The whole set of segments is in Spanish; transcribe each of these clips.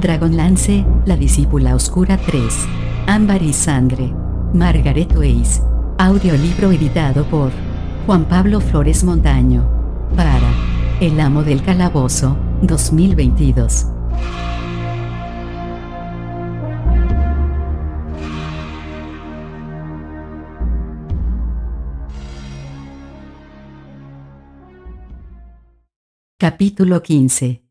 Dragonlance, la discípula oscura 3. Ámbar y sangre. Margaret Weiss. Audiolibro editado por Juan Pablo Flores Montaño. Para El amo del calabozo, 2022. Capítulo 15.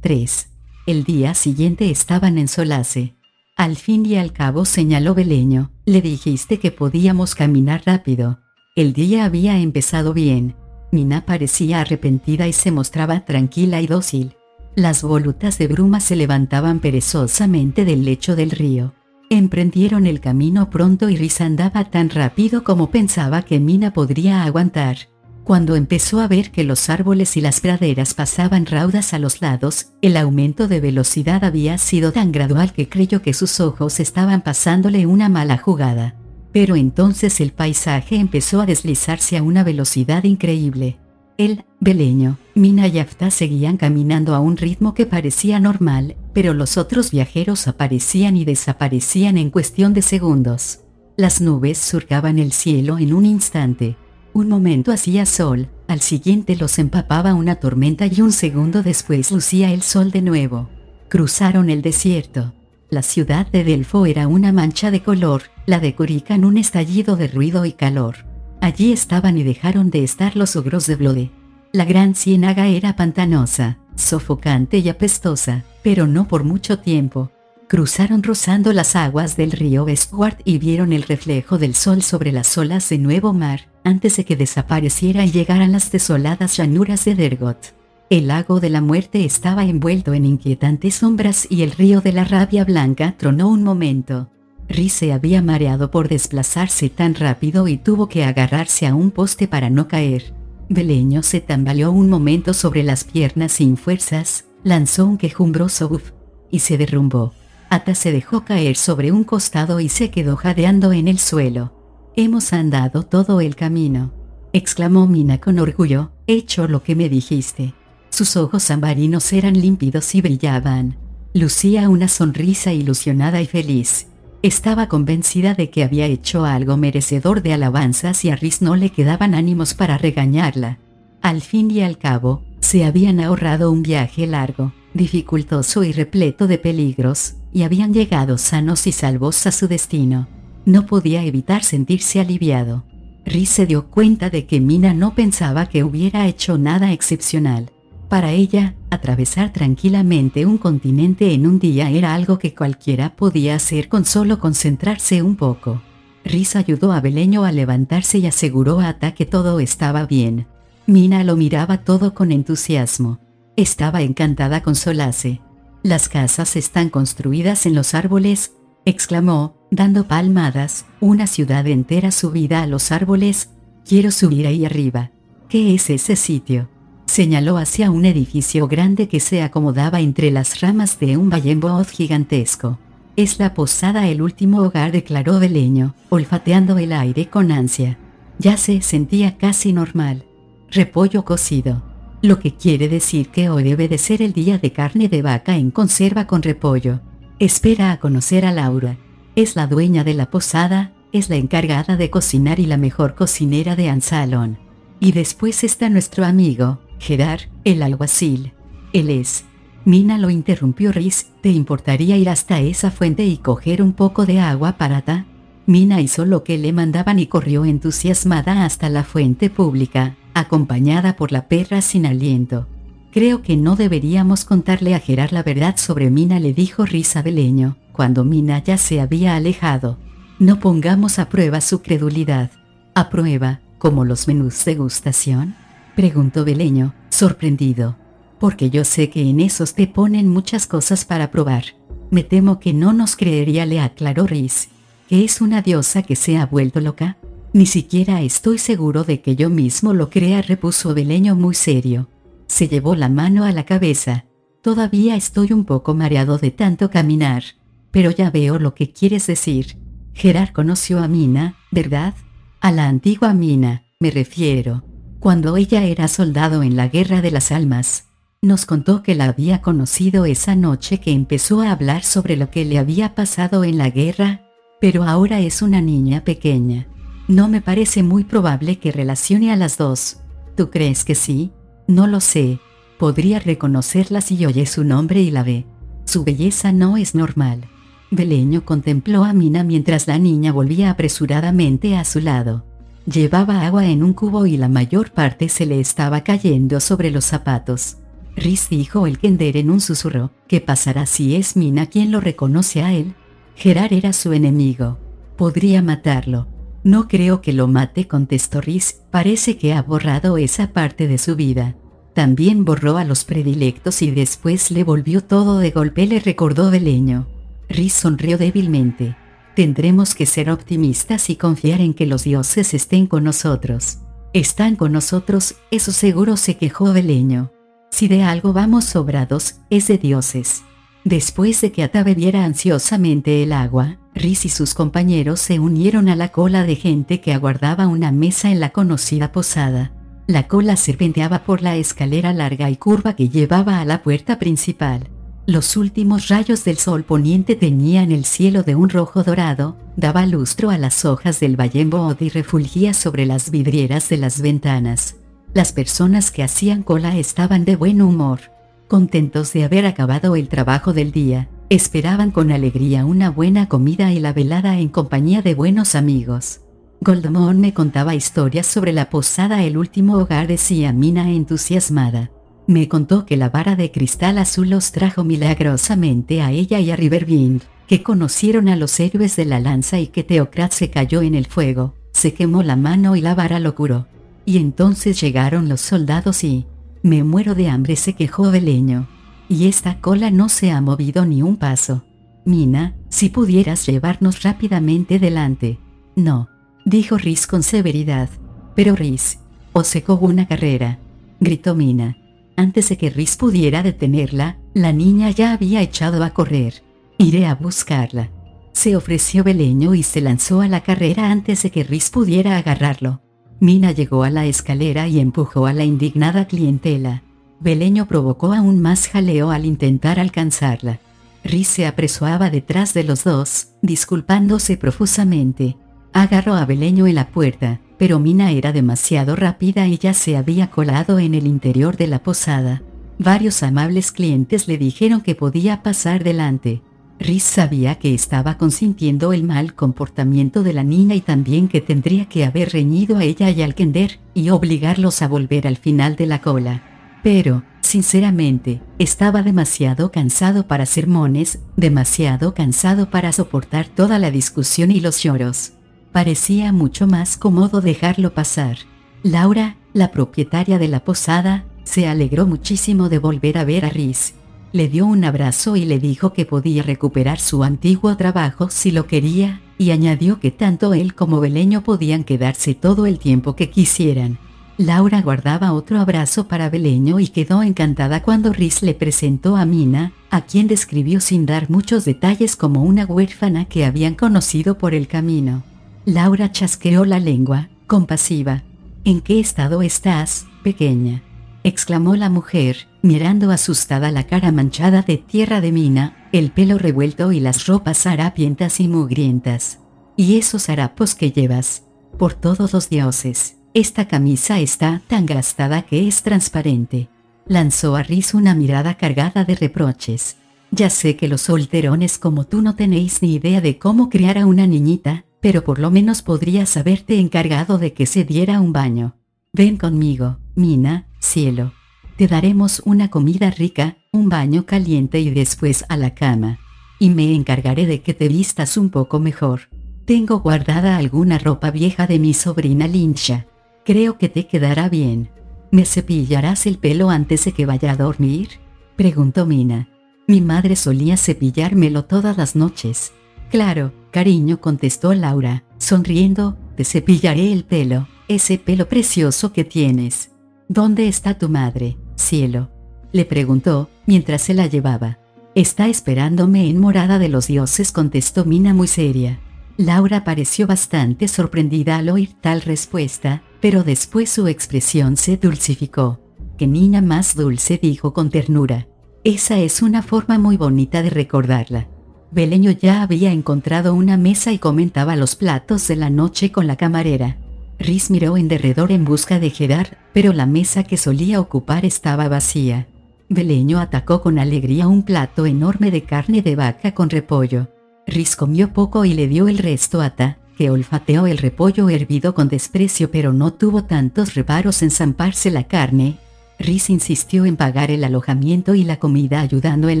3. El día siguiente estaban en Solace. Al fin y al cabo, señaló Beleño, le dijiste que podíamos caminar rápido. El día había empezado bien. Mina parecía arrepentida y se mostraba tranquila y dócil. Las volutas de bruma se levantaban perezosamente del lecho del río. Emprendieron el camino pronto y Rhys andaba tan rápido como pensaba que Mina podría aguantar. Cuando empezó a ver que los árboles y las praderas pasaban raudas a los lados, el aumento de velocidad había sido tan gradual que creyó que sus ojos estaban pasándole una mala jugada. Pero entonces el paisaje empezó a deslizarse a una velocidad increíble. Él, Beleño, Mina y Afta seguían caminando a un ritmo que parecía normal, pero los otros viajeros aparecían y desaparecían en cuestión de segundos. Las nubes surcaban el cielo en un instante. Un momento hacía sol, al siguiente los empapaba una tormenta y un segundo después lucía el sol de nuevo. Cruzaron el desierto. La ciudad de Delfo era una mancha de color, la de Corican un estallido de ruido y calor. Allí estaban y dejaron de estar los ogros de Blode. La gran ciénaga era pantanosa, sofocante y apestosa, pero no por mucho tiempo. Cruzaron rozando las aguas del río Westward y vieron el reflejo del sol sobre las olas de Nuevo Mar, antes de que desapareciera y llegaran las desoladas llanuras de Dergot. El lago de la muerte estaba envuelto en inquietantes sombras y el río de la rabia blanca tronó un momento. Rhys se había mareado por desplazarse tan rápido y tuvo que agarrarse a un poste para no caer. Beleño se tambaleó un momento sobre las piernas sin fuerzas, lanzó un quejumbroso uf y se derrumbó. Ata se dejó caer sobre un costado y se quedó jadeando en el suelo. «Hemos andado todo el camino», exclamó Mina con orgullo, «he hecho lo que me dijiste». Sus ojos ambarinos eran límpidos y brillaban. Lucía una sonrisa ilusionada y feliz. Estaba convencida de que había hecho algo merecedor de alabanzas y a Rhys no le quedaban ánimos para regañarla. Al fin y al cabo, se habían ahorrado un viaje largo, dificultoso y repleto de peligros, y habían llegado sanos y salvos a su destino. No podía evitar sentirse aliviado. Rhys se dio cuenta de que Mina no pensaba que hubiera hecho nada excepcional. Para ella, atravesar tranquilamente un continente en un día era algo que cualquiera podía hacer con solo concentrarse un poco. Rhys ayudó a Beleño a levantarse y aseguró a Ata que todo estaba bien. Mina lo miraba todo con entusiasmo. Estaba encantada con Solace. «Las casas están construidas en los árboles», exclamó, dando palmadas, «una ciudad entera subida a los árboles. Quiero subir ahí arriba». «¿Qué es ese sitio?», señaló hacia un edificio grande que se acomodaba entre las ramas de un bayemboz gigantesco. «Es la posada El Último Hogar», declaró Beleño, olfateando el aire con ansia. Ya se sentía casi normal. «Repollo cocido. Lo que quiere decir que hoy debe de ser el día de carne de vaca en conserva con repollo. Espera a conocer a Laura. Es la dueña de la posada, es la encargada de cocinar y la mejor cocinera de Ansalón. Y después está nuestro amigo, Gerard, el alguacil. Él es». Mina lo interrumpió. «Rhys, ¿te importaría ir hasta esa fuente y coger un poco de agua para Ata?». Mina hizo lo que le mandaban y corrió entusiasmada hasta la fuente pública, acompañada por la perra sin aliento. «Creo que no deberíamos contarle a Gerard la verdad sobre Mina», le dijo Rhys a Beleño, cuando Mina ya se había alejado. «No pongamos a prueba su credulidad». «¿A prueba, como los menús de degustación?», preguntó Beleño, sorprendido. «Porque yo sé que en esos te ponen muchas cosas para probar». «Me temo que no nos creería», le aclaró Rhys. «¿Que es una diosa que se ha vuelto loca?». «Ni siquiera estoy seguro de que yo mismo lo crea», repuso Beleño muy serio. Se llevó la mano a la cabeza. «Todavía estoy un poco mareado de tanto caminar. Pero ya veo lo que quieres decir. Gerard conoció a Mina, ¿verdad? A la antigua Mina, me refiero. Cuando ella era soldado en la Guerra de las Almas». Nos contó que la había conocido esa noche, que empezó a hablar sobre lo que le había pasado en la guerra, pero ahora es una niña pequeña. No me parece muy probable que relacione a las dos. ¿Tú crees que sí? No lo sé. Podría reconocerla si oye su nombre y la ve. Su belleza no es normal. Beleño contempló a Mina mientras la niña volvía apresuradamente a su lado. Llevaba agua en un cubo y la mayor parte se le estaba cayendo sobre los zapatos. Rhys, dijo el kender en un susurro, ¿qué pasará si es Mina quien lo reconoce a él? Gerard era su enemigo. Podría matarlo. No creo que lo mate, contestó Rhys, parece que ha borrado esa parte de su vida. También borró a los predilectos y después le volvió todo de golpe, le recordó Beleño. Rhys sonrió débilmente. Tendremos que ser optimistas y confiar en que los dioses estén con nosotros. Están con nosotros, eso seguro, se quejó Beleño. Si de algo vamos sobrados, es de dioses. Después de que Ata bebiera ansiosamente el agua, Rhys y sus compañeros se unieron a la cola de gente que aguardaba una mesa en la conocida posada. La cola serpenteaba por la escalera larga y curva que llevaba a la puerta principal. Los últimos rayos del sol poniente teñían el cielo de un rojo dorado, daba lustro a las hojas del bayembo y refulgía sobre las vidrieras de las ventanas. Las personas que hacían cola estaban de buen humor. Contentos de haber acabado el trabajo del día, esperaban con alegría una buena comida y la velada en compañía de buenos amigos. Goldmore me contaba historias sobre la posada El Último Hogar, decía Mina entusiasmada. Me contó que la vara de cristal azul los trajo milagrosamente a ella y a Riverwind, que conocieron a los héroes de la lanza y que Teocrat se cayó en el fuego, se quemó la mano y la vara lo curó. Y entonces llegaron los soldados y... Me muero de hambre, se quejó Beleño. Y esta cola no se ha movido ni un paso. Mina, si pudieras llevarnos rápidamente delante. No, dijo Rhys con severidad. Pero Rhys, os secó una carrera, gritó Mina. Antes de que Rhys pudiera detenerla, la niña ya había echado a correr. Iré a buscarla. Se ofreció Beleño y se lanzó a la carrera antes de que Rhys pudiera agarrarlo. Mina llegó a la escalera y empujó a la indignada clientela. Beleño provocó aún más jaleo al intentar alcanzarla. Rhys se apresuraba detrás de los dos, disculpándose profusamente. Agarró a Beleño en la puerta, pero Mina era demasiado rápida y ya se había colado en el interior de la posada. Varios amables clientes le dijeron que podía pasar delante. Rhys sabía que estaba consintiendo el mal comportamiento de la niña y también que tendría que haber reñido a ella y al kender, y obligarlos a volver al final de la cola. Pero, sinceramente, estaba demasiado cansado para sermones, demasiado cansado para soportar toda la discusión y los lloros. Parecía mucho más cómodo dejarlo pasar. Laura, la propietaria de la posada, se alegró muchísimo de volver a ver a Rhys. Le dio un abrazo y le dijo que podía recuperar su antiguo trabajo si lo quería, y añadió que tanto él como Beleño podían quedarse todo el tiempo que quisieran. Laura guardaba otro abrazo para Beleño y quedó encantada cuando Rhys le presentó a Mina, a quien describió sin dar muchos detalles como una huérfana que habían conocido por el camino. Laura chasqueó la lengua, compasiva. ¿En qué estado estás, pequeña?, exclamó la mujer, mirando asustada la cara manchada de tierra de Mina, el pelo revuelto y las ropas harapientas y mugrientas. ¿Y esos harapos que llevas? Por todos los dioses, esta camisa está tan gastada que es transparente. Lanzó a Rhys una mirada cargada de reproches. Ya sé que los solterones como tú no tenéis ni idea de cómo criar a una niñita, pero por lo menos podrías haberte encargado de que se diera un baño. Ven conmigo, Mina, cielo. Te daremos una comida rica, un baño caliente y después a la cama. Y me encargaré de que te vistas un poco mejor. Tengo guardada alguna ropa vieja de mi sobrina Lincha. Creo que te quedará bien. ¿Me cepillarás el pelo antes de que vaya a dormir?, preguntó Mina. Mi madre solía cepillármelo todas las noches. Claro, cariño, contestó Laura, sonriendo, te cepillaré el pelo, ese pelo precioso que tienes. ¿Dónde está tu madre, cielo?, le preguntó, mientras se la llevaba. Está esperándome en Morada de los Dioses, contestó Mina muy seria. Laura pareció bastante sorprendida al oír tal respuesta, pero después su expresión se dulcificó. «Qué niña más dulce», dijo con ternura. «Esa es una forma muy bonita de recordarla». Beleño ya había encontrado una mesa y comentaba los platos de la noche con la camarera. Rhys miró en derredor en busca de Gerard, pero la mesa que solía ocupar estaba vacía. Beleño atacó con alegría un plato enorme de carne de vaca con repollo. Rhys comió poco y le dio el resto a Ta, que olfateó el repollo hervido con desprecio, pero no tuvo tantos reparos en zamparse la carne. Rhys insistió en pagar el alojamiento y la comida ayudando en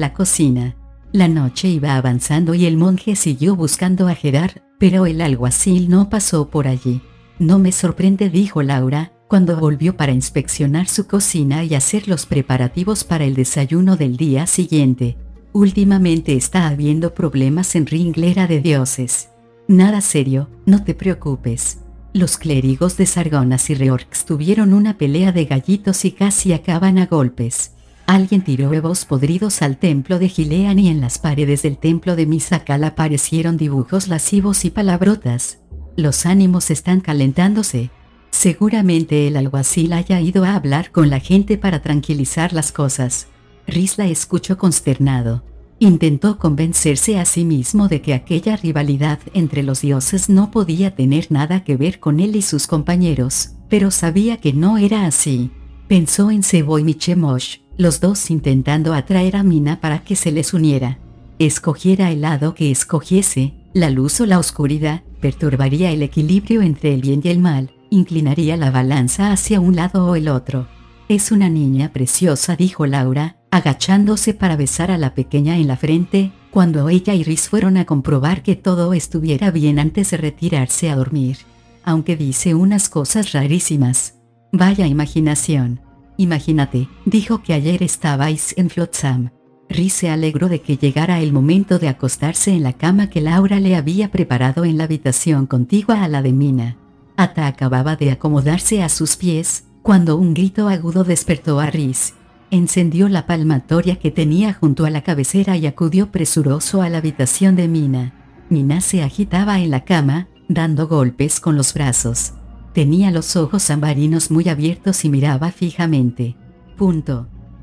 la cocina. La noche iba avanzando y el monje siguió buscando a Gerard, pero el alguacil no pasó por allí. «No me sorprende», dijo Laura, cuando volvió para inspeccionar su cocina y hacer los preparativos para el desayuno del día siguiente. «Últimamente está habiendo problemas en Ringlera de Dioses». «Nada serio, no te preocupes. Los clérigos de Sargonas y Reorx tuvieron una pelea de gallitos y casi acaban a golpes. Alguien tiró huevos podridos al templo de Gilean y en las paredes del templo de Misakal aparecieron dibujos lascivos y palabrotas. Los ánimos están calentándose. Seguramente el alguacil haya ido a hablar con la gente para tranquilizar las cosas». Rhys la escuchó consternado. Intentó convencerse a sí mismo de que aquella rivalidad entre los dioses no podía tener nada que ver con él y sus compañeros, pero sabía que no era así. Pensó en Sebo y Michemosh, los dos intentando atraer a Mina para que se les uniera. Escogiera el lado que escogiese, la luz o la oscuridad, perturbaría el equilibrio entre el bien y el mal, inclinaría la balanza hacia un lado o el otro. «Es una niña preciosa», dijo Laura, agachándose para besar a la pequeña en la frente, cuando ella y Rhys fueron a comprobar que todo estuviera bien antes de retirarse a dormir. «Aunque dice unas cosas rarísimas. Vaya imaginación». «Imagínate», dijo, «que ayer estabais en Flotsam». Rhys se alegró de que llegara el momento de acostarse en la cama que Laura le había preparado en la habitación contigua a la de Mina. Ata acababa de acomodarse a sus pies, cuando un grito agudo despertó a Rhys. Encendió la palmatoria que tenía junto a la cabecera y acudió presuroso a la habitación de Mina. Mina se agitaba en la cama, dando golpes con los brazos. Tenía los ojos ambarinos muy abiertos y miraba fijamente.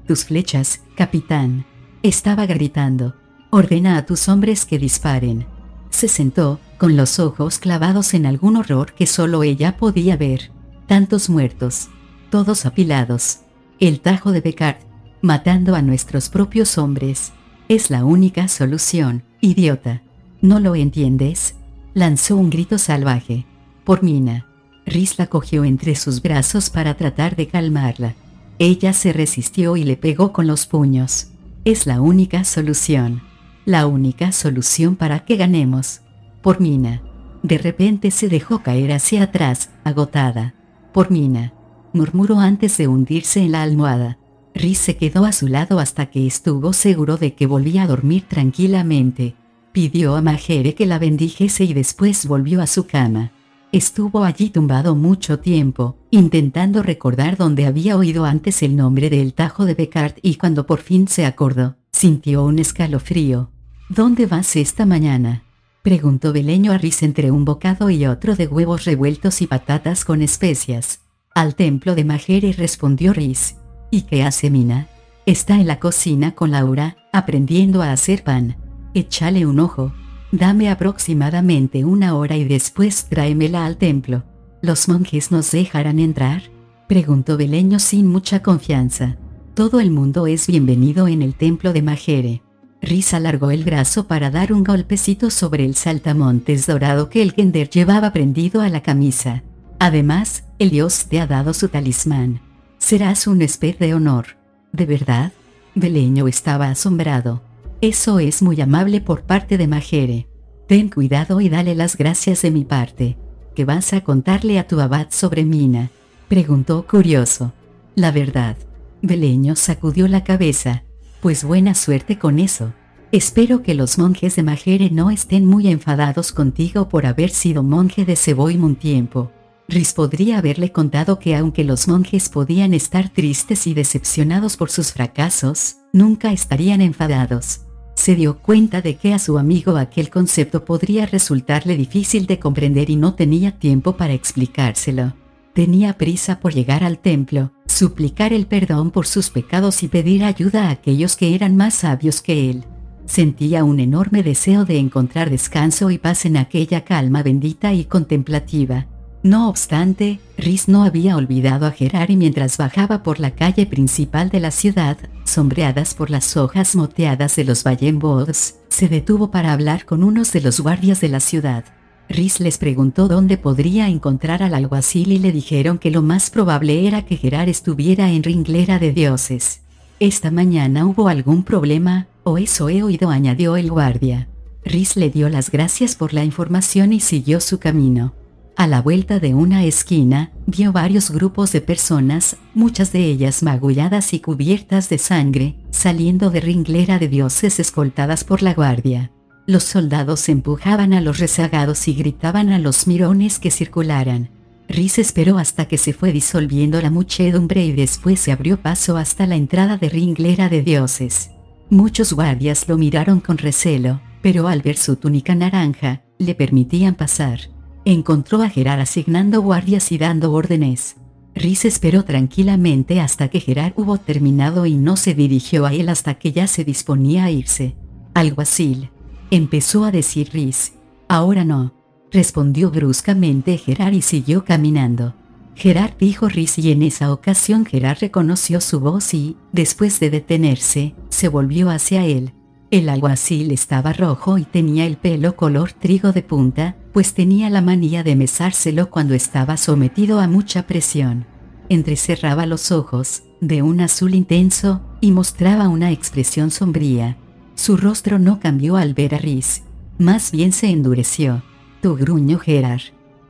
«Tus flechas, capitán», estaba gritando. «Ordena a tus hombres que disparen». Se sentó, con los ojos clavados en algún horror que solo ella podía ver. Tantos muertos. Todos apilados. El Tajo de Beckard, matando a nuestros propios hombres. Es la única solución, idiota. ¿No lo entiendes? Lanzó un grito salvaje. «Por Mina». Rhys la cogió entre sus brazos para tratar de calmarla. Ella se resistió y le pegó con los puños. «Es la única solución. La única solución para que ganemos. Por Mina». De repente se dejó caer hacia atrás, agotada. «Por Mina», murmuró antes de hundirse en la almohada. Rhys se quedó a su lado hasta que estuvo seguro de que volvía a dormir tranquilamente. Pidió a Majere que la bendijese y después volvió a su cama. Estuvo allí tumbado mucho tiempo, intentando recordar dónde había oído antes el nombre del Tajo de Beckard, y cuando por fin se acordó, sintió un escalofrío. «¿Dónde vas esta mañana?», preguntó Beleño a Rhys entre un bocado y otro de huevos revueltos y patatas con especias. «Al templo de Majere», respondió Rhys. «¿Y qué hace Mina?». «Está en la cocina con Laura, aprendiendo a hacer pan. Échale un ojo. Dame aproximadamente 1 hora y después tráemela al templo». «¿Los monjes nos dejarán entrar?», preguntó Beleño sin mucha confianza. «Todo el mundo es bienvenido en el templo de Majere». Rhys alargó el brazo para dar un golpecito sobre el saltamontes dorado que el Kender llevaba prendido a la camisa. «Además, el dios te ha dado su talismán. Serás un huésped de honor». «¿De verdad?». Beleño estaba asombrado. «Eso es muy amable por parte de Majere. Ten cuidado y dale las gracias de mi parte». «¿Qué vas a contarle a tu abad sobre Mina?», preguntó curioso. «La verdad». Beleño sacudió la cabeza. «Pues buena suerte con eso. Espero que los monjes de Majere no estén muy enfadados contigo por haber sido monje de Seboim un tiempo». Rhys podría haberle contado que aunque los monjes podían estar tristes y decepcionados por sus fracasos, nunca estarían enfadados. Se dio cuenta de que a su amigo aquel concepto podría resultarle difícil de comprender y no tenía tiempo para explicárselo. Tenía prisa por llegar al templo, suplicar el perdón por sus pecados y pedir ayuda a aquellos que eran más sabios que él. Sentía un enorme deseo de encontrar descanso y paz en aquella calma bendita y contemplativa. No obstante, Rhys no había olvidado a Gerard y mientras bajaba por la calle principal de la ciudad, sombreadas por las hojas moteadas de los Vallenbods, se detuvo para hablar con unos de los guardias de la ciudad. Rhys les preguntó dónde podría encontrar al alguacil y le dijeron que lo más probable era que Gerard estuviera en Ringlera de Dioses. «Esta mañana hubo algún problema, o eso he oído», añadió el guardia. Rhys le dio las gracias por la información y siguió su camino. A la vuelta de una esquina, vio varios grupos de personas, muchas de ellas magulladas y cubiertas de sangre, saliendo de Ringlera de Dioses escoltadas por la guardia. Los soldados empujaban a los rezagados y gritaban a los mirones que circularan. Rhys esperó hasta que se fue disolviendo la muchedumbre y después se abrió paso hasta la entrada de Ringlera de Dioses. Muchos guardias lo miraron con recelo, pero al ver su túnica naranja, le permitían pasar. Encontró a Gerard asignando guardias y dando órdenes. Rhys esperó tranquilamente hasta que Gerard hubo terminado y no se dirigió a él hasta que ya se disponía a irse. «Alguacil», empezó a decir Rhys. «Ahora no», respondió bruscamente Gerard y siguió caminando. «Gerard», dijo Rhys y en esa ocasión Gerard reconoció su voz y, después de detenerse, se volvió hacia él. El alguacil estaba rojo y tenía el pelo color trigo de punta, pues tenía la manía de mesárselo cuando estaba sometido a mucha presión. Entrecerraba los ojos, de un azul intenso, y mostraba una expresión sombría. Su rostro no cambió al ver a Rhys, más bien se endureció. «Tú», gruñó Gerard.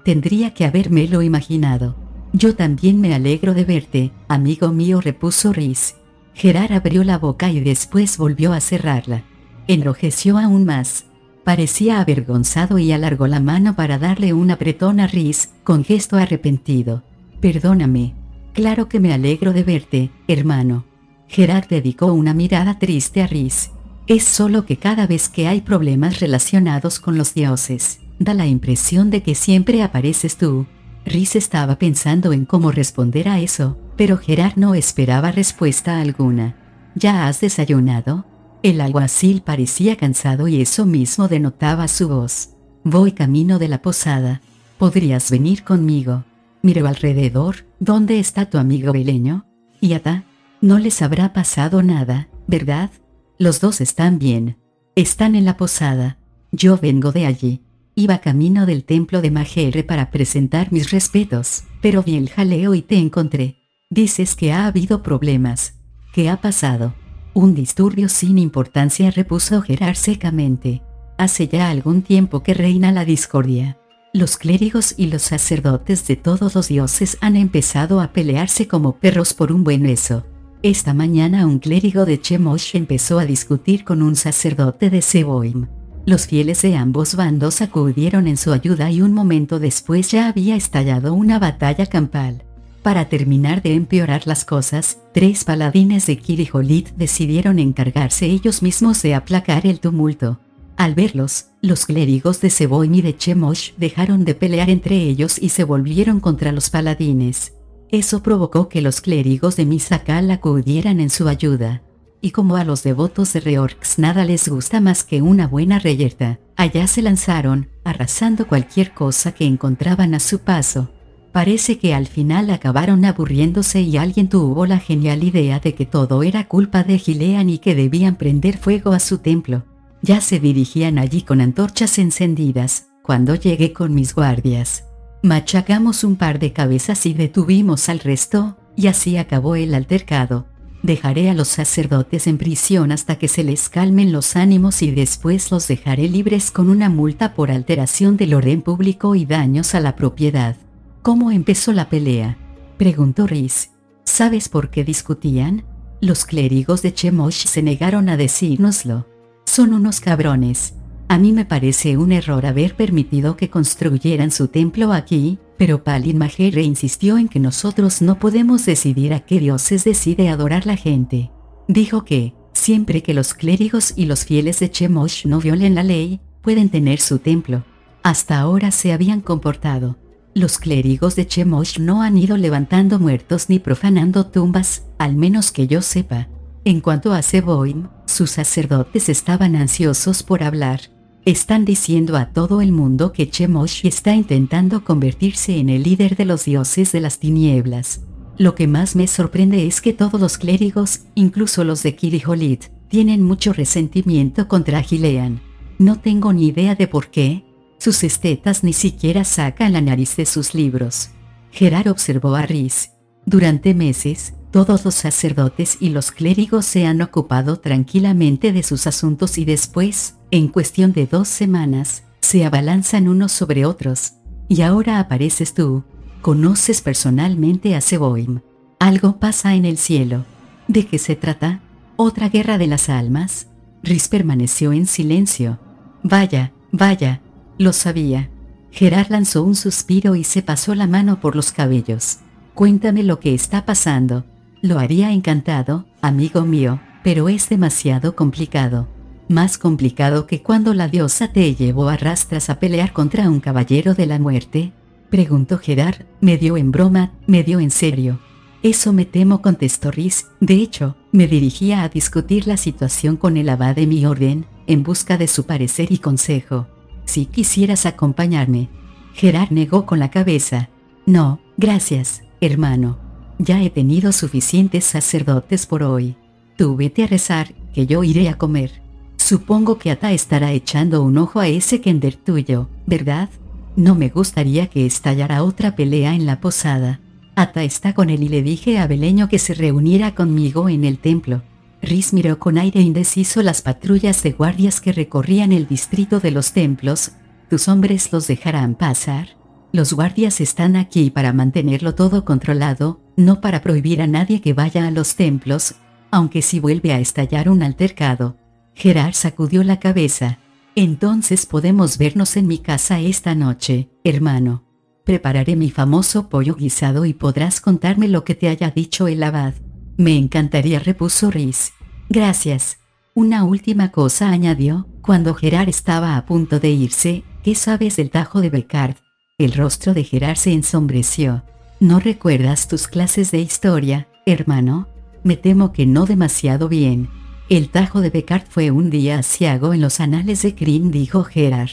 «Tendría que habérmelo imaginado». «Yo también me alegro de verte, amigo mío», repuso Rhys. Gerard abrió la boca y después volvió a cerrarla. Enrojeció aún más. Parecía avergonzado y alargó la mano para darle un apretón a Rhys, con gesto arrepentido. «Perdóname. Claro que me alegro de verte, hermano». Gerard dedicó una mirada triste a Rhys. «Es solo que cada vez que hay problemas relacionados con los dioses, da la impresión de que siempre apareces tú». Rhys estaba pensando en cómo responder a eso, pero Gerard no esperaba respuesta alguna. «¿Ya has desayunado?». El alguacil parecía cansado y eso mismo denotaba su voz. «Voy camino de la posada. ¿Podrías venir conmigo?». Miró alrededor. «¿Dónde está tu amigo Beleño? ¿Y Ata? No les habrá pasado nada, ¿verdad?». «Los dos están bien. Están en la posada. Yo vengo de allí. Iba camino del templo de Majere para presentar mis respetos, pero vi el jaleo y te encontré. Dices que ha habido problemas. ¿Qué ha pasado?». «Un disturbio sin importancia», repuso Gerard secamente. «Hace ya algún tiempo que reina la discordia. Los clérigos y los sacerdotes de todos los dioses han empezado a pelearse como perros por un buen beso. Esta mañana un clérigo de Chemosh empezó a discutir con un sacerdote de Seboim. Los fieles de ambos bandos acudieron en su ayuda y un momento después ya había estallado una batalla campal. Para terminar de empeorar las cosas, 3 paladines de Kirijolit decidieron encargarse ellos mismos de aplacar el tumulto. Al verlos, los clérigos de Seboim y de Chemosh dejaron de pelear entre ellos y se volvieron contra los paladines. Eso provocó que los clérigos de Misakal acudieran en su ayuda. Y como a los devotos de Reorx nada les gusta más que una buena reyerta, allá se lanzaron, arrasando cualquier cosa que encontraban a su paso. Parece que al final acabaron aburriéndose y alguien tuvo la genial idea de que todo era culpa de Gilean y que debían prender fuego a su templo. Ya se dirigían allí con antorchas encendidas, cuando llegué con mis guardias. Machacamos un par de cabezas y detuvimos al resto, y así acabó el altercado. Dejaré a los sacerdotes en prisión hasta que se les calmen los ánimos y después los dejaré libres con una multa por alteración del orden público y daños a la propiedad». «¿Cómo empezó la pelea?», preguntó Rhys. «¿Sabes por qué discutían?». «Los clérigos de Chemosh se negaron a decírnoslo. Son unos cabrones. A mí me parece un error haber permitido que construyeran su templo aquí, pero Palin Majere insistió en que nosotros no podemos decidir a qué dioses decide adorar la gente. Dijo que, siempre que los clérigos y los fieles de Chemosh no violen la ley, pueden tener su templo. Hasta ahora se habían comportado Los clérigos de Chemosh no han ido levantando muertos ni profanando tumbas, al menos que yo sepa. En cuanto a Zeboim, sus sacerdotes estaban ansiosos por hablar. Están diciendo a todo el mundo que Chemosh está intentando convertirse en el líder de los dioses de las tinieblas. Lo que más me sorprende es que todos los clérigos, incluso los de Kirijolit, tienen mucho resentimiento contra Gilean. No tengo ni idea de por qué. Sus estetas ni siquiera sacan la nariz de sus libros. Gerar observó a Rhys. Durante meses, todos los sacerdotes y los clérigos se han ocupado tranquilamente de sus asuntos y después, en cuestión de 2 semanas, se abalanzan unos sobre otros. Y ahora apareces tú. Conoces personalmente a Zeboim. Algo pasa en el cielo. ¿De qué se trata? ¿Otra guerra de las almas? Rhys permaneció en silencio. Vaya, vaya. Lo sabía. Gerard lanzó un suspiro y se pasó la mano por los cabellos. Cuéntame lo que está pasando. Lo haría encantado, amigo mío, pero es demasiado complicado. Más complicado que cuando la diosa te llevó a rastras a pelear contra un caballero de la muerte, preguntó Gerard, medio en broma, medio en serio. Eso me temo, contestó Rhys. De hecho, me dirigía a discutir la situación con el abad de mi orden, en busca de su parecer y consejo. Si quisieras acompañarme. Gerard negó con la cabeza. No, gracias, hermano. Ya he tenido suficientes sacerdotes por hoy. Tú vete a rezar, que yo iré a comer. Supongo que Ata estará echando un ojo a ese Kender tuyo, ¿verdad? No me gustaría que estallara otra pelea en la posada. Ata está con él y le dije a Beleño que se reuniera conmigo en el templo. Rhys miró con aire indeciso las patrullas de guardias que recorrían el distrito de los templos. ¿Tus hombres los dejarán pasar? Los guardias están aquí para mantenerlo todo controlado, no para prohibir a nadie que vaya a los templos, aunque si vuelve a estallar un altercado. Gerard sacudió la cabeza. Entonces podemos vernos en mi casa esta noche, hermano. Prepararé mi famoso pollo guisado y podrás contarme lo que te haya dicho el abad. Me encantaría, repuso Rhys. Gracias. Una última cosa, añadió, cuando Gerard estaba a punto de irse. ¿Qué sabes del Tajo de Becard? El rostro de Gerard se ensombreció. ¿No recuerdas tus clases de historia, hermano? Me temo que no demasiado bien. El Tajo de Becard fue un día aciago en los anales de Kryn, dijo Gerard.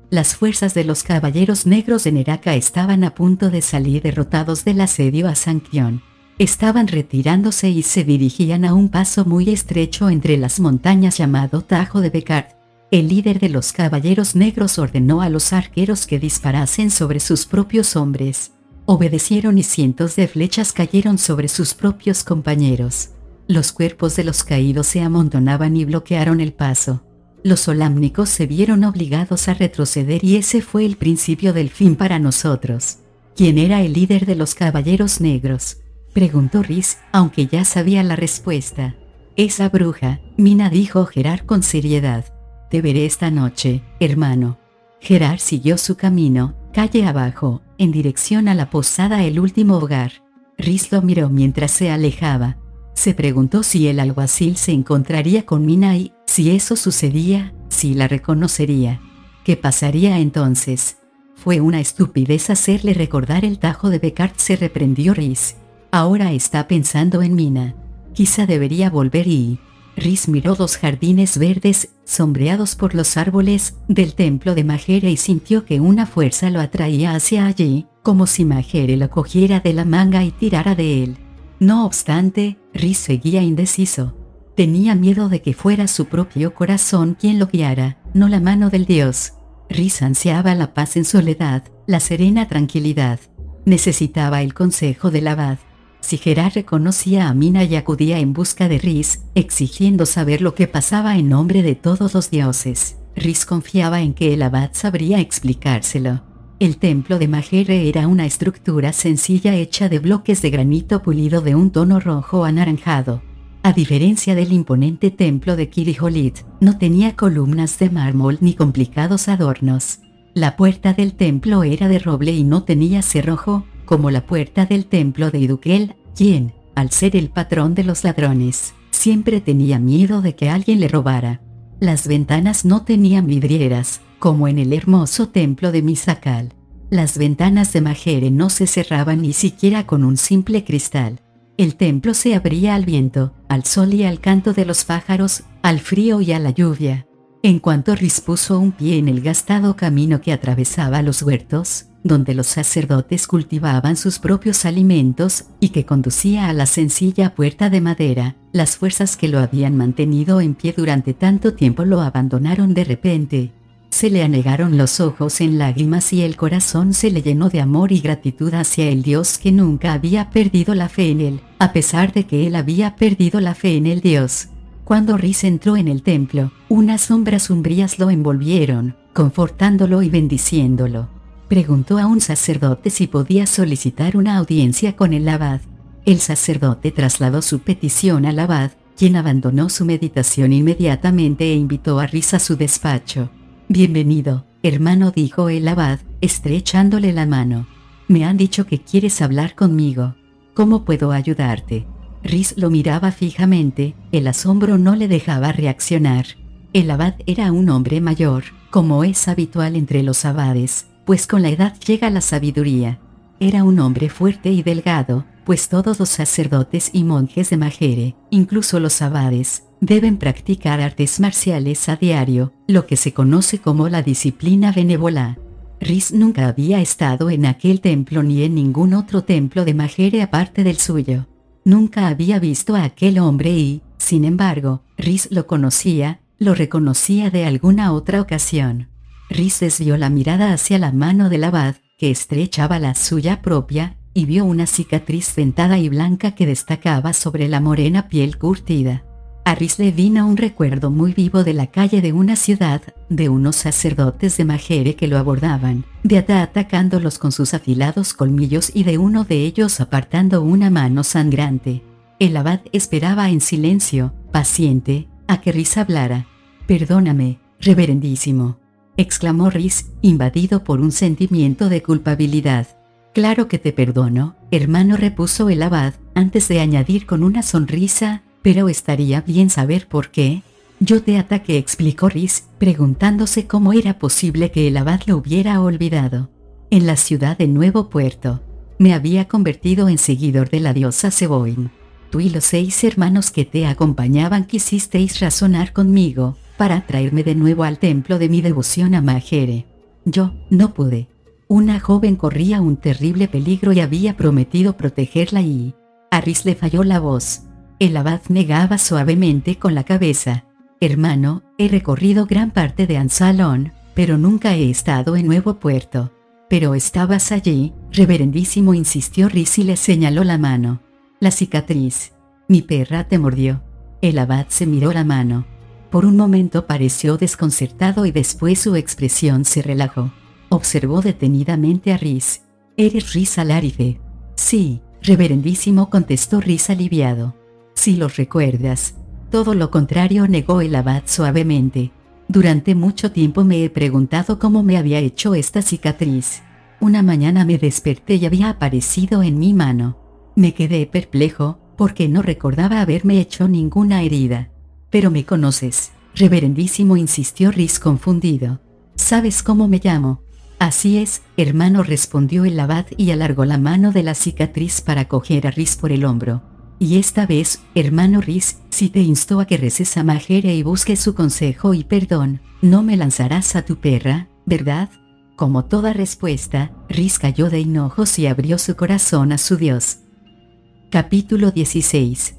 Las fuerzas de los caballeros negros de Neraka estaban a punto de salir derrotados del asedio a Sankion. Estaban retirándose y se dirigían a un paso muy estrecho entre las montañas llamado Tajo de Becard. El líder de los caballeros negros ordenó a los arqueros que disparasen sobre sus propios hombres. Obedecieron y cientos de flechas cayeron sobre sus propios compañeros. Los cuerpos de los caídos se amontonaban y bloquearon el paso. Los solámnicos se vieron obligados a retroceder y ese fue el principio del fin para nosotros. ¿Quién era el líder de los caballeros negros?, preguntó Rhys, aunque ya sabía la respuesta. Esa bruja, Mina, dijo Gerard con seriedad. Te veré esta noche, hermano. Gerard siguió su camino, calle abajo, en dirección a la posada El Último Hogar. Rhys lo miró mientras se alejaba. Se preguntó si el alguacil se encontraría con Mina y, si eso sucedía, si la reconocería. ¿Qué pasaría entonces? Fue una estupidez hacerle recordar el Tajo de Becard, se reprendió Rhys. Ahora está pensando en Mina. Quizá debería volver y... Rhys miró los jardines verdes, sombreados por los árboles, del templo de Majere y sintió que una fuerza lo atraía hacia allí, como si Majere lo cogiera de la manga y tirara de él. No obstante, Rhys seguía indeciso. Tenía miedo de que fuera su propio corazón quien lo guiara, no la mano del dios. Rhys ansiaba la paz en soledad, la serena tranquilidad. Necesitaba el consejo del abad. Si Gerard reconocía a Mina y acudía en busca de Rhys, exigiendo saber lo que pasaba en nombre de todos los dioses, Rhys confiaba en que el abad sabría explicárselo. El templo de Majere era una estructura sencilla hecha de bloques de granito pulido de un tono rojo anaranjado. A diferencia del imponente templo de Kirijolit, no tenía columnas de mármol ni complicados adornos. La puerta del templo era de roble y no tenía cerrojo, como la puerta del templo de Idukel, quien, al ser el patrón de los ladrones, siempre tenía miedo de que alguien le robara. Las ventanas no tenían vidrieras, como en el hermoso templo de Misakal. Las ventanas de Majere no se cerraban ni siquiera con un simple cristal. El templo se abría al viento, al sol y al canto de los pájaros, al frío y a la lluvia. En cuanto Rhys puso un pie en el gastado camino que atravesaba los huertos, donde los sacerdotes cultivaban sus propios alimentos, y que conducía a la sencilla puerta de madera, las fuerzas que lo habían mantenido en pie durante tanto tiempo lo abandonaron de repente. Se le anegaron los ojos en lágrimas y el corazón se le llenó de amor y gratitud hacia el Dios que nunca había perdido la fe en él, a pesar de que él había perdido la fe en el Dios. Cuando Rhys entró en el templo, unas sombras umbrías lo envolvieron, confortándolo y bendiciéndolo. Preguntó a un sacerdote si podía solicitar una audiencia con el abad. El sacerdote trasladó su petición al abad, quien abandonó su meditación inmediatamente e invitó a Rhys a su despacho. «Bienvenido, hermano», dijo el abad, estrechándole la mano. «Me han dicho que quieres hablar conmigo. ¿Cómo puedo ayudarte?» Rhys lo miraba fijamente, el asombro no le dejaba reaccionar. El abad era un hombre mayor, como es habitual entre los abades, pues con la edad llega la sabiduría. Era un hombre fuerte y delgado, pues todos los sacerdotes y monjes de Majere, incluso los abades, deben practicar artes marciales a diario, lo que se conoce como la disciplina benévola. Rhys nunca había estado en aquel templo ni en ningún otro templo de Majere aparte del suyo. Nunca había visto a aquel hombre y, sin embargo, Rhys lo conocía, lo reconocía de alguna otra ocasión. Rhys desvió la mirada hacia la mano del abad, que estrechaba la suya propia, y vio una cicatriz dentada y blanca que destacaba sobre la morena piel curtida. A Rhys le vino un recuerdo muy vivo de la calle de una ciudad, de unos sacerdotes de Majere que lo abordaban, de Ata atacándolos con sus afilados colmillos y de uno de ellos apartando una mano sangrante. El abad esperaba en silencio, paciente, a que Rhys hablara. «Perdóname, reverendísimo», exclamó Rhys, invadido por un sentimiento de culpabilidad. «Claro que te perdono, hermano», repuso el abad, antes de añadir con una sonrisa, «pero estaría bien saber por qué». «Yo te ataqué», explicó Rhys, preguntándose cómo era posible que el abad lo hubiera olvidado. «En la ciudad de Nuevo Puerto. Me había convertido en seguidor de la diosa Seboim. Tú y los 6 hermanos que te acompañaban quisisteis razonar conmigo, para traerme de nuevo al templo de mi devoción a Majere. Yo no pude. Una joven corría un terrible peligro y había prometido protegerla y...» A Rhys le falló la voz. El abad negaba suavemente con la cabeza. «Hermano, he recorrido gran parte de Ansalón, pero nunca he estado en Nuevo Puerto». «Pero estabas allí, reverendísimo», insistió Rhys y le señaló la mano. «La cicatriz. Mi perra te mordió». El abad se miró la mano. Por un momento pareció desconcertado y después su expresión se relajó. Observó detenidamente a Rhys. «¿Eres Rhys Alarife?» «Sí, reverendísimo», contestó Rhys aliviado. «Si los recuerdas». «Todo lo contrario», negó el abad suavemente. «Durante mucho tiempo me he preguntado cómo me había hecho esta cicatriz. Una mañana me desperté y había aparecido en mi mano. Me quedé perplejo, porque no recordaba haberme hecho ninguna herida». «Pero me conoces, reverendísimo», insistió Rhys confundido. «¿Sabes cómo me llamo?» «Así es, hermano», respondió el abad y alargó la mano de la cicatriz para coger a Rhys por el hombro. «Y esta vez, hermano Rhys, si te insto a que reces a Majere y busques su consejo y perdón, no me lanzarás a tu perra, ¿verdad?» Como toda respuesta, Rhys cayó de hinojos y abrió su corazón a su Dios. Capítulo 16.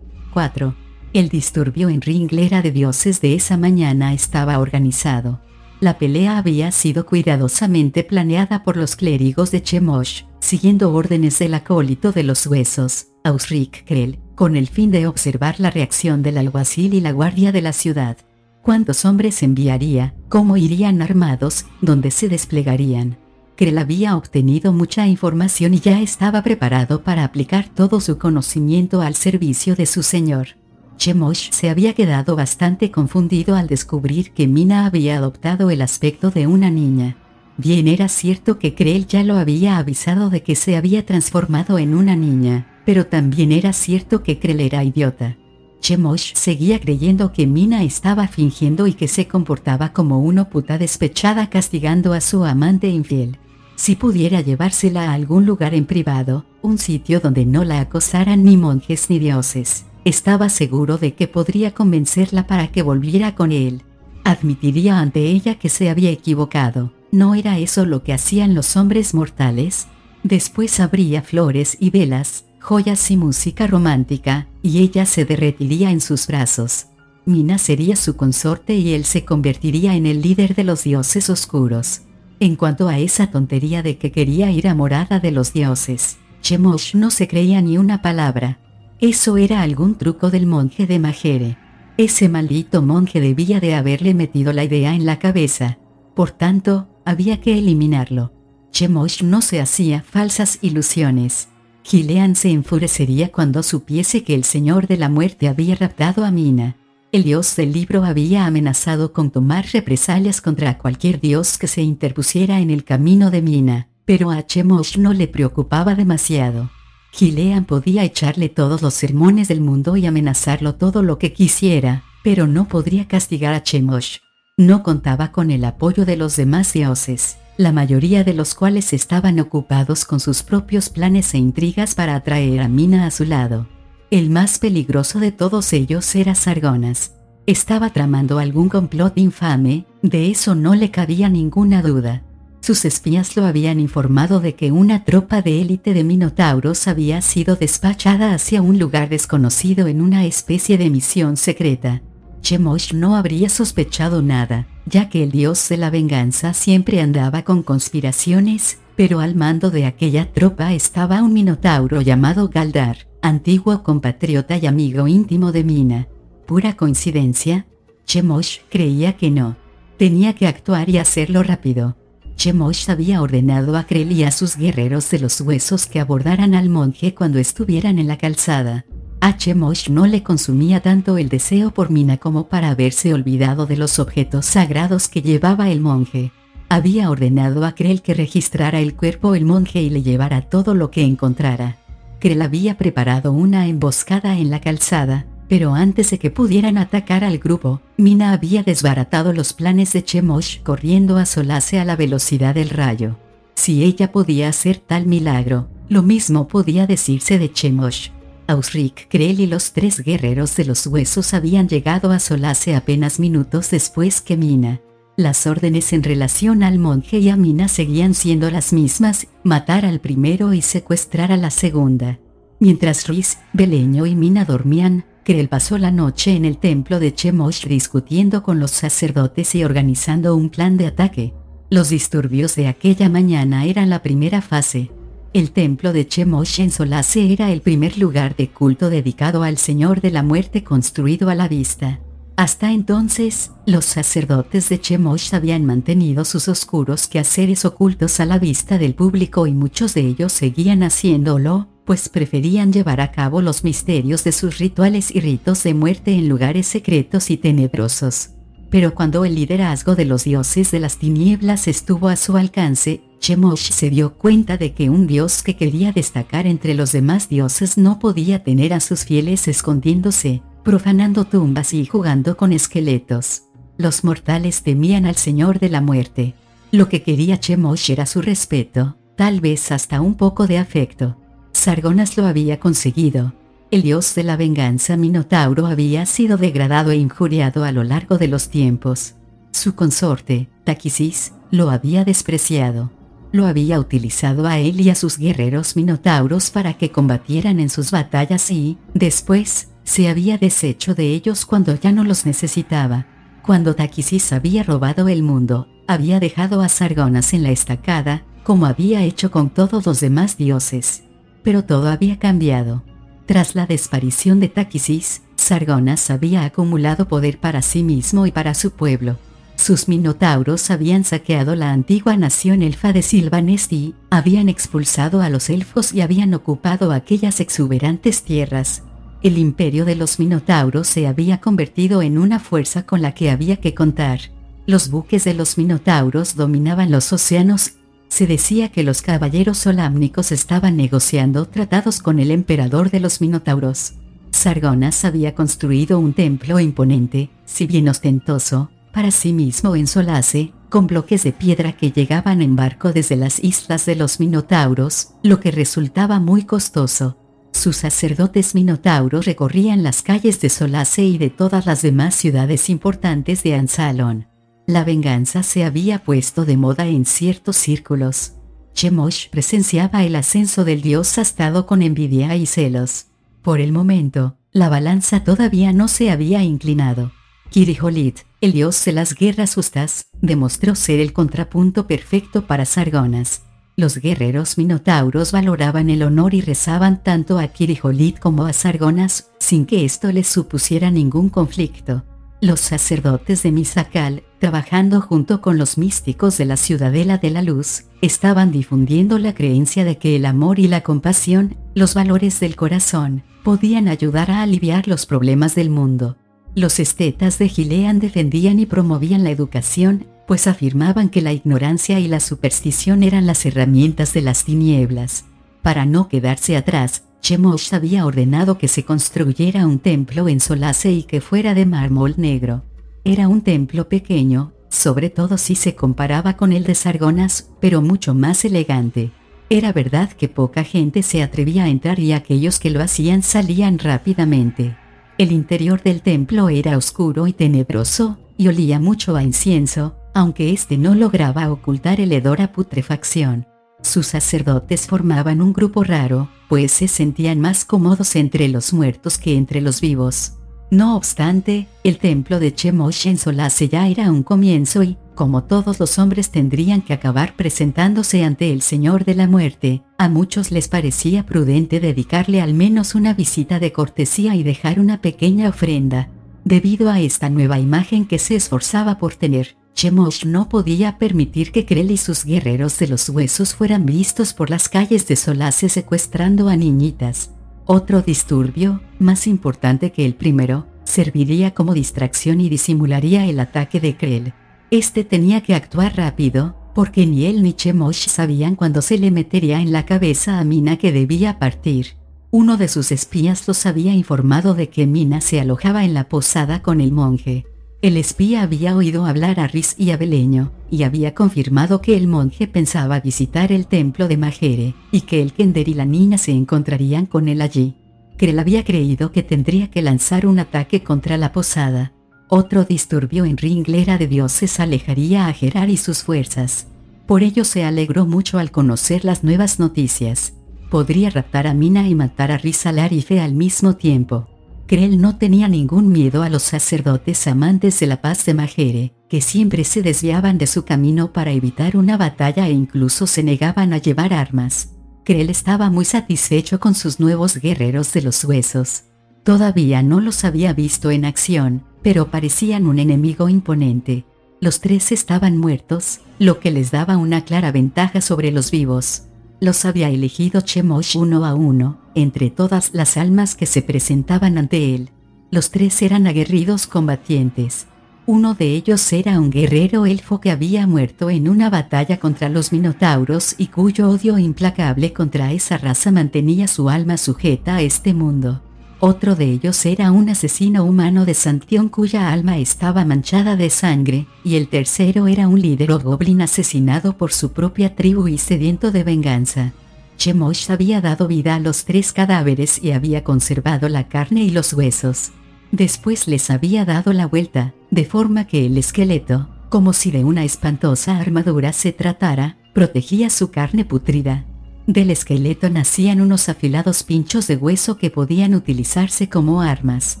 4. El disturbio en Ringlera de dioses de esa mañana estaba organizado. La pelea había sido cuidadosamente planeada por los clérigos de Chemosh, siguiendo órdenes del acólito de los huesos, Ausric Krell, con el fin de observar la reacción del alguacil y la guardia de la ciudad. ¿Cuántos hombres enviaría? ¿Cómo irían armados? ¿Dónde se desplegarían? Krell había obtenido mucha información y ya estaba preparado para aplicar todo su conocimiento al servicio de su señor. Chemosh se había quedado bastante confundido al descubrir que Mina había adoptado el aspecto de una niña. Bien era cierto que Krell ya lo había avisado de que se había transformado en una niña, pero también era cierto que Krell era idiota. Chemosh seguía creyendo que Mina estaba fingiendo y que se comportaba como una puta despechada castigando a su amante infiel. Si pudiera llevársela a algún lugar en privado, un sitio donde no la acosaran ni monjes ni dioses, estaba seguro de que podría convencerla para que volviera con él. Admitiría ante ella que se había equivocado. ¿No era eso lo que hacían los hombres mortales? Después habría flores y velas, joyas y música romántica, y ella se derretiría en sus brazos. Mina sería su consorte y él se convertiría en el líder de los dioses oscuros. En cuanto a esa tontería de que quería ir a morada de los dioses, Chemosh no se creía ni una palabra. Eso era algún truco del monje de Majere. Ese maldito monje debía de haberle metido la idea en la cabeza. Por tanto, había que eliminarlo. Chemosh no se hacía falsas ilusiones. Gilean se enfurecería cuando supiese que el Señor de la Muerte había raptado a Mina. El dios del libro había amenazado con tomar represalias contra cualquier dios que se interpusiera en el camino de Mina, pero a Chemosh no le preocupaba demasiado. Gilean podía echarle todos los sermones del mundo y amenazarlo todo lo que quisiera, pero no podría castigar a Chemosh. No contaba con el apoyo de los demás dioses, la mayoría de los cuales estaban ocupados con sus propios planes e intrigas para atraer a Mina a su lado. El más peligroso de todos ellos era Sargonas. Estaba tramando algún complot infame, de eso no le cabía ninguna duda. Sus espías lo habían informado de que una tropa de élite de minotauros había sido despachada hacia un lugar desconocido en una especie de misión secreta. Chemosh no habría sospechado nada, ya que el dios de la venganza siempre andaba con conspiraciones, pero al mando de aquella tropa estaba un minotauro llamado Galdar, antiguo compatriota y amigo íntimo de Mina. ¿Pura coincidencia? Chemosh creía que no. Tenía que actuar y hacerlo rápido. Chemosh había ordenado a Krell y a sus guerreros de los huesos que abordaran al monje cuando estuvieran en la calzada. A Chemosh no le consumía tanto el deseo por Mina como para haberse olvidado de los objetos sagrados que llevaba el monje. Había ordenado a Krell que registrara el cuerpo del monje y le llevara todo lo que encontrara. Krell había preparado una emboscada en la calzada, pero antes de que pudieran atacar al grupo, Mina había desbaratado los planes de Chemosh corriendo a Solace a la velocidad del rayo. Si ella podía hacer tal milagro, lo mismo podía decirse de Chemosh. Ausric, Krell y los 3 guerreros de los huesos habían llegado a Solace apenas minutos después que Mina. Las órdenes en relación al monje y a Mina seguían siendo las mismas: matar al primero y secuestrar a la segunda. Mientras Rhys, Beleño y Mina dormían, Krell pasó la noche en el templo de Chemosh discutiendo con los sacerdotes y organizando un plan de ataque. Los disturbios de aquella mañana eran la primera fase. El templo de Chemosh en Solace era el primer lugar de culto dedicado al Señor de la Muerte construido a la vista. Hasta entonces, los sacerdotes de Chemosh habían mantenido sus oscuros quehaceres ocultos a la vista del público y muchos de ellos seguían haciéndolo, pues preferían llevar a cabo los misterios de sus rituales y ritos de muerte en lugares secretos y tenebrosos. Pero cuando el liderazgo de los dioses de las tinieblas estuvo a su alcance, Chemosh se dio cuenta de que un dios que quería destacar entre los demás dioses no podía tener a sus fieles escondiéndose, profanando tumbas y jugando con esqueletos. Los mortales temían al Señor de la Muerte. Lo que quería Chemosh era su respeto, tal vez hasta un poco de afecto. Sargonas lo había conseguido. El dios de la venganza Minotauro había sido degradado e injuriado a lo largo de los tiempos. Su consorte, Taquisis, lo había despreciado. Lo había utilizado a él y a sus guerreros minotauros para que combatieran en sus batallas y, después, se había deshecho de ellos cuando ya no los necesitaba. Cuando Taquisis había robado el mundo, había dejado a Sargonas en la estacada, como había hecho con todos los demás dioses. Pero todo había cambiado. Tras la desaparición de Taquisis, Sargonas había acumulado poder para sí mismo y para su pueblo. Sus minotauros habían saqueado la antigua nación elfa de Silvanesti, habían expulsado a los elfos y habían ocupado aquellas exuberantes tierras. El imperio de los minotauros se había convertido en una fuerza con la que había que contar. Los buques de los minotauros dominaban los océanos. Se decía que los caballeros solámnicos estaban negociando tratados con el emperador de los minotauros. Sargonas había construido un templo imponente, si bien ostentoso, para sí mismo en Solace, con bloques de piedra que llegaban en barco desde las islas de los Minotauros, lo que resultaba muy costoso. Sus sacerdotes minotauros recorrían las calles de Solace y de todas las demás ciudades importantes de Ansalon. La venganza se había puesto de moda en ciertos círculos. Chemosh presenciaba el ascenso del dios astado con envidia y celos. Por el momento, la balanza todavía no se había inclinado. Kiriholit, el dios de las guerras justas, demostró ser el contrapunto perfecto para Sargonas. Los guerreros minotauros valoraban el honor y rezaban tanto a Kiriholit como a Sargonas, sin que esto les supusiera ningún conflicto. Los sacerdotes de Misakal, trabajando junto con los místicos de la Ciudadela de la Luz, estaban difundiendo la creencia de que el amor y la compasión, los valores del corazón, podían ayudar a aliviar los problemas del mundo. Los estetas de Gilead defendían y promovían la educación, pues afirmaban que la ignorancia y la superstición eran las herramientas de las tinieblas. Para no quedarse atrás, Chemosh había ordenado que se construyera un templo en Solace y que fuera de mármol negro. Era un templo pequeño, sobre todo si se comparaba con el de Sargonas, pero mucho más elegante. Era verdad que poca gente se atrevía a entrar y aquellos que lo hacían salían rápidamente. El interior del templo era oscuro y tenebroso, y olía mucho a incienso, aunque este no lograba ocultar el hedor a putrefacción. Sus sacerdotes formaban un grupo raro, pues se sentían más cómodos entre los muertos que entre los vivos. No obstante, el templo de Chemosh en Solace ya era un comienzo y, como todos los hombres tendrían que acabar presentándose ante el Señor de la Muerte, a muchos les parecía prudente dedicarle al menos una visita de cortesía y dejar una pequeña ofrenda. Debido a esta nueva imagen que se esforzaba por tener, Chemosh no podía permitir que Krell y sus guerreros de los huesos fueran vistos por las calles de Solace secuestrando a niñitas. Otro disturbio, más importante que el primero, serviría como distracción y disimularía el ataque de Krell. Este tenía que actuar rápido, porque ni él ni Chemosh sabían cuándo se le metería en la cabeza a Mina que debía partir. Uno de sus espías los había informado de que Mina se alojaba en la posada con el monje. El espía había oído hablar a Rhys y a Beleño, y había confirmado que el monje pensaba visitar el templo de Majere, y que el Kender y la niña se encontrarían con él allí. Krell había creído que tendría que lanzar un ataque contra la posada. Otro disturbio en Ringlera de Dioses alejaría a Gerard y sus fuerzas. Por ello se alegró mucho al conocer las nuevas noticias. Podría raptar a Mina y matar a Rhys Alarife al mismo tiempo. Krell no tenía ningún miedo a los sacerdotes amantes de la paz de Majere, que siempre se desviaban de su camino para evitar una batalla e incluso se negaban a llevar armas. Krell estaba muy satisfecho con sus nuevos guerreros de los huesos. Todavía no los había visto en acción, pero parecían un enemigo imponente. Los tres estaban muertos, lo que les daba una clara ventaja sobre los vivos. Los había elegido Chemosh uno a uno, entre todas las almas que se presentaban ante él. Los tres eran aguerridos combatientes. Uno de ellos era un guerrero elfo que había muerto en una batalla contra los minotauros y cuyo odio implacable contra esa raza mantenía su alma sujeta a este mundo. Otro de ellos era un asesino humano de Santión cuya alma estaba manchada de sangre, y el tercero era un líder goblin asesinado por su propia tribu y sediento de venganza. Chemosh había dado vida a los tres cadáveres y había conservado la carne y los huesos. Después les había dado la vuelta, de forma que el esqueleto, como si de una espantosa armadura se tratara, protegía su carne putrida. Del esqueleto nacían unos afilados pinchos de hueso que podían utilizarse como armas.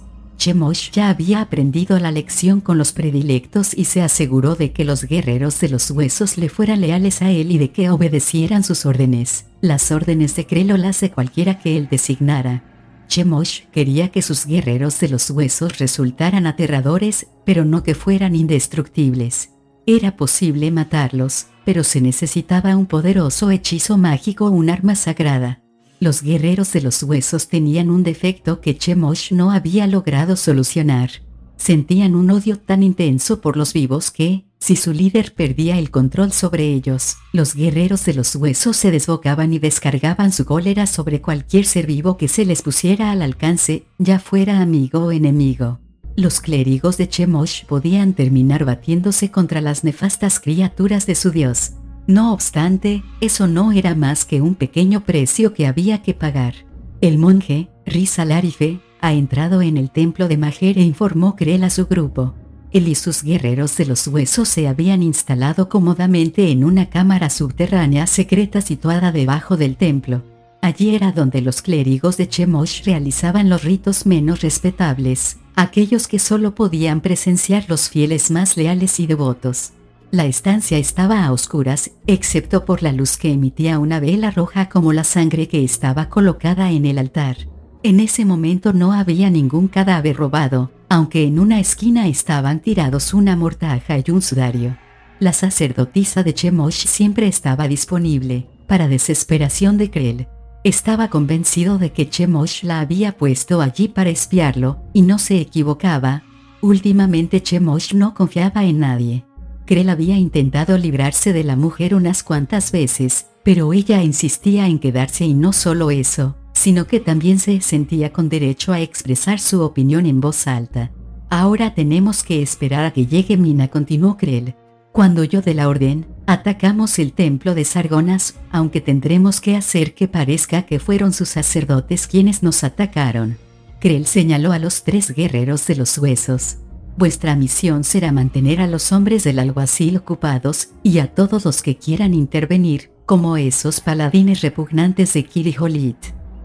Chemosh ya había aprendido la lección con los predilectos y se aseguró de que los guerreros de los huesos le fueran leales a él y de que obedecieran sus órdenes, las órdenes de Krell o las de cualquiera que él designara. Chemosh quería que sus guerreros de los huesos resultaran aterradores, pero no que fueran indestructibles. Era posible matarlos, pero se necesitaba un poderoso hechizo mágico o un arma sagrada. Los guerreros de los huesos tenían un defecto que Chemosh no había logrado solucionar. Sentían un odio tan intenso por los vivos que, si su líder perdía el control sobre ellos, los guerreros de los huesos se desbocaban y descargaban su cólera sobre cualquier ser vivo que se les pusiera al alcance, ya fuera amigo o enemigo. Los clérigos de Chemosh podían terminar batiéndose contra las nefastas criaturas de su dios. No obstante, eso no era más que un pequeño precio que había que pagar. El monje, Riz al-Arife, ha entrado en el templo de Majer e informó Krell a su grupo. Él y sus guerreros de los huesos se habían instalado cómodamente en una cámara subterránea secreta situada debajo del templo. Allí era donde los clérigos de Chemosh realizaban los ritos menos respetables, aquellos que solo podían presenciar los fieles más leales y devotos. La estancia estaba a oscuras, excepto por la luz que emitía una vela roja como la sangre que estaba colocada en el altar. En ese momento no había ningún cadáver robado, aunque en una esquina estaban tirados una mortaja y un sudario. La sacerdotisa de Chemosh siempre estaba disponible, para desesperación de Krell. Estaba convencido de que Chemosh la había puesto allí para espiarlo, y no se equivocaba. Últimamente Chemosh no confiaba en nadie. Krell había intentado librarse de la mujer unas cuantas veces, pero ella insistía en quedarse y no solo eso, sino que también se sentía con derecho a expresar su opinión en voz alta. Ahora tenemos que esperar a que llegue Mina, continuó Krell. Cuando yo dé la orden, atacamos el templo de Sargonas, aunque tendremos que hacer que parezca que fueron sus sacerdotes quienes nos atacaron. Krell señaló a los 3 guerreros de los huesos. Vuestra misión será mantener a los hombres del alguacil ocupados, y a todos los que quieran intervenir, como esos paladines repugnantes de Kiriholit.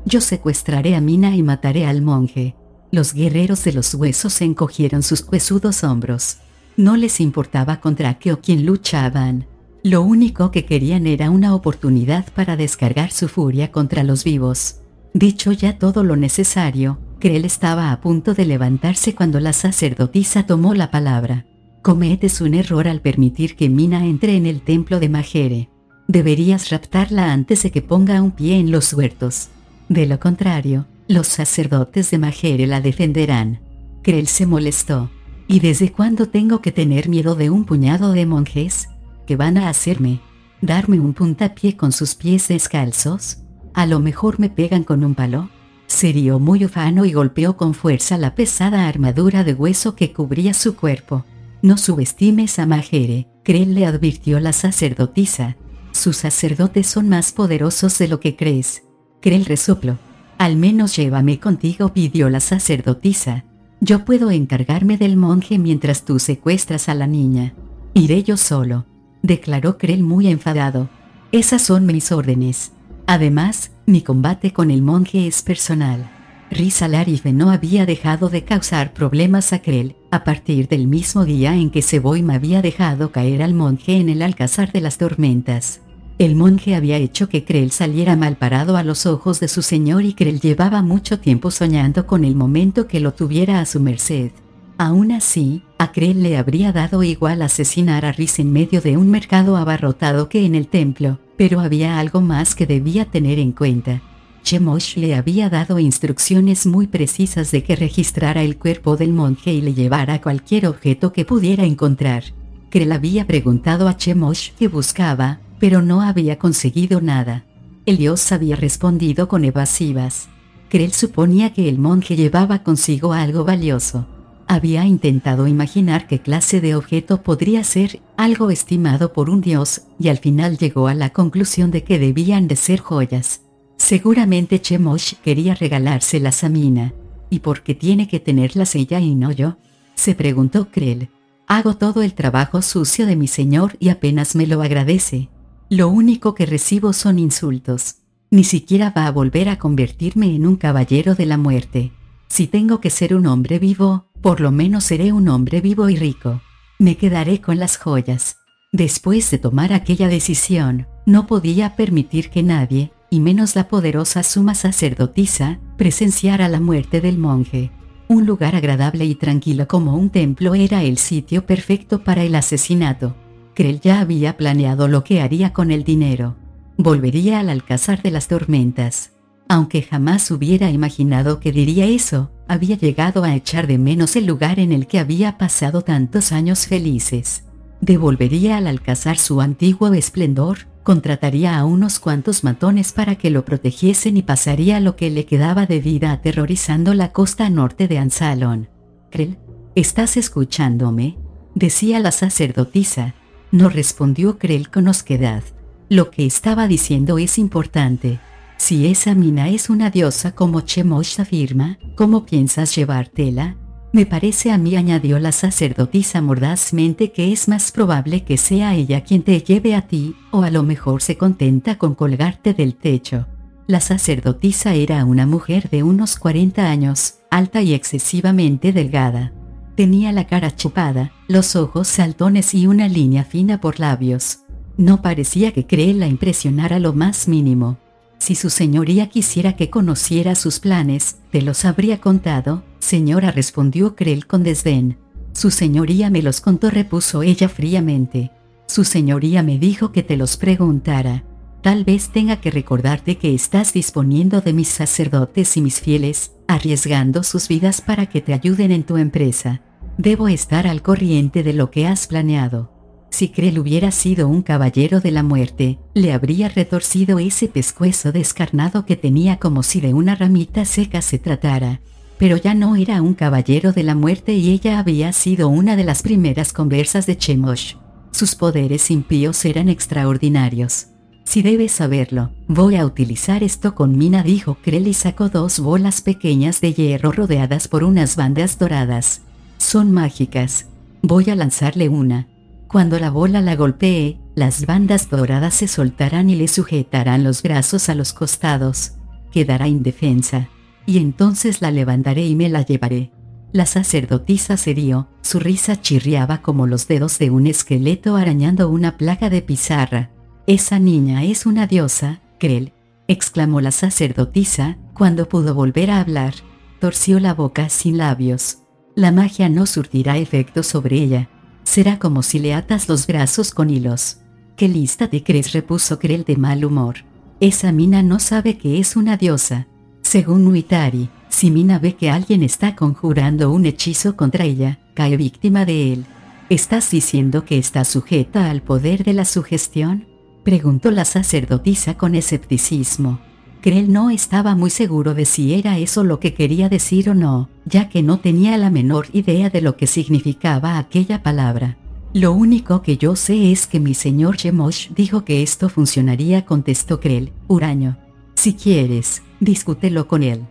Yo secuestraré a Mina y mataré al monje. Los guerreros de los huesos encogieron sus huesudos hombros. No les importaba contra qué o quién luchaban. Lo único que querían era una oportunidad para descargar su furia contra los vivos. Dicho ya todo lo necesario, Krell estaba a punto de levantarse cuando la sacerdotisa tomó la palabra. Cometes un error al permitir que Mina entre en el templo de Majere. Deberías raptarla antes de que ponga un pie en los huertos. De lo contrario, los sacerdotes de Majere la defenderán. Krell se molestó. ¿Y desde cuándo tengo que tener miedo de un puñado de monjes? ¿Qué van a hacerme? ¿Darme un puntapié con sus pies descalzos? ¿A lo mejor me pegan con un palo? Se rió muy ufano y golpeó con fuerza la pesada armadura de hueso que cubría su cuerpo. No subestimes a Majere, Krell le advirtió la sacerdotisa. Sus sacerdotes son más poderosos de lo que crees. Krell resopló. Al menos llévame contigo, pidió la sacerdotisa. Yo puedo encargarme del monje mientras tú secuestras a la niña. Iré yo solo, declaró Krell muy enfadado. Esas son mis órdenes. Además, mi combate con el monje es personal. Riz al-Arife no había dejado de causar problemas a Krell, a partir del mismo día en que Seboim había dejado caer al monje en el Alcázar de las Tormentas. El monje había hecho que Krell saliera mal parado a los ojos de su señor y Krell llevaba mucho tiempo soñando con el momento que lo tuviera a su merced. Aún así, a Krell le habría dado igual asesinar a Riz en medio de un mercado abarrotado que en el templo, pero había algo más que debía tener en cuenta. Chemosh le había dado instrucciones muy precisas de que registrara el cuerpo del monje y le llevara cualquier objeto que pudiera encontrar. Krell había preguntado a Chemosh qué buscaba, pero no había conseguido nada. El dios había respondido con evasivas. Krell suponía que el monje llevaba consigo algo valioso. Había intentado imaginar qué clase de objeto podría ser, algo estimado por un dios, y al final llegó a la conclusión de que debían de ser joyas. Seguramente Chemosh quería regalárselas a Mina. ¿Y por qué tiene que tenerlas ella y no yo?, se preguntó Krell. Hago todo el trabajo sucio de mi señor y apenas me lo agradece. Lo único que recibo son insultos. Ni siquiera va a volver a convertirme en un caballero de la muerte. Si tengo que ser un hombre vivo, por lo menos seré un hombre vivo y rico. Me quedaré con las joyas. Después de tomar aquella decisión, no podía permitir que nadie, y menos la poderosa suma sacerdotisa, presenciara la muerte del monje. Un lugar agradable y tranquilo como un templo era el sitio perfecto para el asesinato. Krell ya había planeado lo que haría con el dinero. Volvería al Alcázar de las Tormentas. Aunque jamás hubiera imaginado que diría eso, había llegado a echar de menos el lugar en el que había pasado tantos años felices. Devolvería al Alcázar su antiguo esplendor, contrataría a unos cuantos matones para que lo protegiesen y pasaría lo que le quedaba de vida aterrorizando la costa norte de Ansalon. Krell ¿Estás escuchándome?, decía la sacerdotisa. No respondió Krell con osquedad. Lo que estaba diciendo es importante. Si esa mina es una diosa como Chemosh afirma, ¿cómo piensas llevártela? Me parece a mí, añadió la sacerdotisa mordazmente, que es más probable que sea ella quien te lleve a ti, o a lo mejor se contenta con colgarte del techo. La sacerdotisa era una mujer de unos 40 años, alta y excesivamente delgada. Tenía la cara chupada, los ojos saltones y una línea fina por labios. No parecía que Krell la impresionara lo más mínimo. Si su señoría quisiera que conociera sus planes, te los habría contado, señora, respondió Krell con desdén. Su señoría me los contó, repuso ella fríamente. Su señoría me dijo que te los preguntara. Tal vez tenga que recordarte que estás disponiendo de mis sacerdotes y mis fieles, arriesgando sus vidas para que te ayuden en tu empresa. Debo estar al corriente de lo que has planeado. Si Krell hubiera sido un caballero de la muerte, le habría retorcido ese pescuezo descarnado que tenía como si de una ramita seca se tratara. Pero ya no era un caballero de la muerte y ella había sido una de las primeras conversas de Chemosh. Sus poderes impíos eran extraordinarios. Si debes saberlo, voy a utilizar esto con Mina, dijo Krell y sacó 2 bolas pequeñas de hierro rodeadas por unas bandas doradas. Son mágicas. Voy a lanzarle una. Cuando la bola la golpee, las bandas doradas se soltarán y le sujetarán los brazos a los costados. Quedará indefensa. Y entonces la levantaré y me la llevaré. La sacerdotisa se rió, su risa chirriaba como los dedos de un esqueleto arañando una placa de pizarra. «Esa niña es una diosa, Krell», exclamó la sacerdotisa, cuando pudo volver a hablar. Torció la boca sin labios. La magia no surtirá efecto sobre ella. Será como si le atas los brazos con hilos. «¿Qué lista te crees?», repuso Krell de mal humor. «Esa mina no sabe que es una diosa. Según Nuitari, si Mina ve que alguien está conjurando un hechizo contra ella, cae víctima de él». «¿Estás diciendo que está sujeta al poder de la sugestión?», preguntó la sacerdotisa con escepticismo. Krell no estaba muy seguro de si era eso lo que quería decir o no, ya que no tenía la menor idea de lo que significaba aquella palabra. «Lo único que yo sé es que mi señor Chemosh dijo que esto funcionaría», contestó Krell, huraño. «Si quieres, discútelo con él».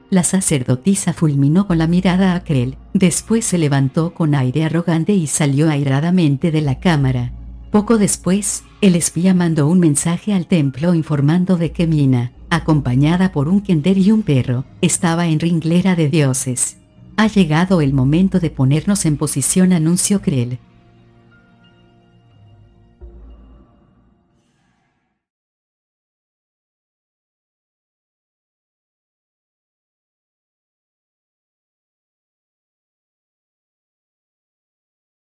La sacerdotisa fulminó con la mirada a Krell, después se levantó con aire arrogante y salió airadamente de la cámara. Poco después, el espía mandó un mensaje al templo informando de que Mina, acompañada por un kender y un perro, estaba en Ringlera de Dioses. «Ha llegado el momento de ponernos en posición», anunció Krell.